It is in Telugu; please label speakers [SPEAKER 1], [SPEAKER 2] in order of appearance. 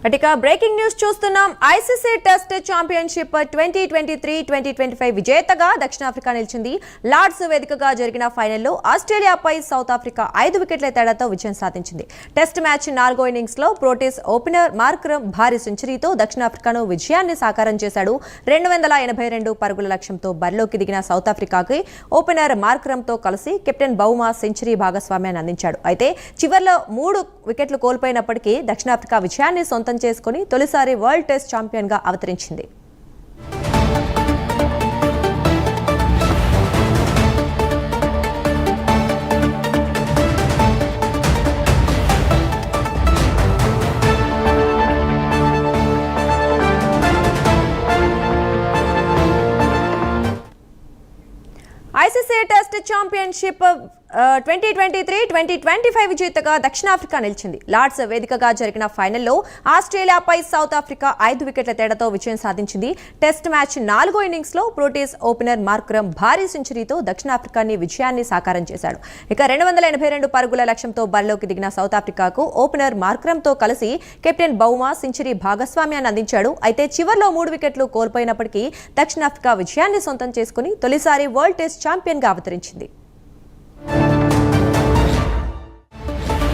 [SPEAKER 1] అటిక బ్రేకింగ్ న్యూస్ చూస్తున్నాం. ఐసీసీ టెస్ట్ ఛాంపియన్షిప్ 2023-2025 విజేతగా దక్షిణాఫ్రికా నిలిచింది. లార్డ్స్ వేదికగా జరిగిన ఫైనల్లో ఆస్ట్రేలియాపై సౌత్ ఆఫ్రికా 5 వికెట్ల తేడాతో విజయం సాధించింది. టెస్ట్ మ్యాచ్ 4వ ఇన్నింగ్స్ లో ప్రోటీస్ ఓపెనర్ మార్క్రమ్ భారీ సెంచరీతో దక్షిణాఫ్రికాను విజయాన్ని సాకారం చేశాడు. 282 పరుగుల లక్ష్యంతో బరిలోకి దిగిన సౌత్ ఆఫ్రికాకి ఓపెనర్ మార్క్రమ్ తో కలిసి కెప్టెన్ బౌమా సెంచరీ భాగస్వామ్యాన్ని అందించాడు. అయితే చివర్లో 3 వికెట్లు కోల్పోయినప్పటికీ దక్షిణాఫ్రికా విజయాన్ని సొంతం చేసుకుని తొలిసారి వరల్డ్ టెస్ట్ ఛాంపియన్ గా అవతరించింది. ఐసీసీ టెస్ట్ ఛాంపియన్షిప్ 2023-2025 విజేతగా దక్షిణాఫ్రికా నిలిచింది. లార్డ్స్ వేదికగా జరిగిన ఫైనల్లో ఆస్ట్రేలియాపై సౌత్ ఆఫ్రికా 5 వికెట్ల తేడాతో విజయం సాధించింది. టెస్ట్ మ్యాచ్ 4వ ఇన్నింగ్స్ లో ప్రోటీస్ ఓపెనర్ మార్క్రమ్ భారీ సెంచరీతో దక్షిణాఫ్రికాని విజయాన్ని సాకారం చేశాడు. ఇక 282 పరుగుల లక్ష్యంతో బరిలోకి దిగిన సౌత్ ఆఫ్రికాకు ఓపెనర్ మార్క్రమ్ తో కలిసి కెప్టెన్ బౌమా సెంచరీ భాగస్వామ్యాన్ని అందించాడు. అయితే చివర్లో 3 వికెట్లు కోల్పోయినప్పటికీ దక్షిణాఫ్రికా విజయాన్ని సొంతం చేసుకుని తొలిసారి వరల్డ్ టెస్ట్ ఛాంపియన్ గా అవతరించింది.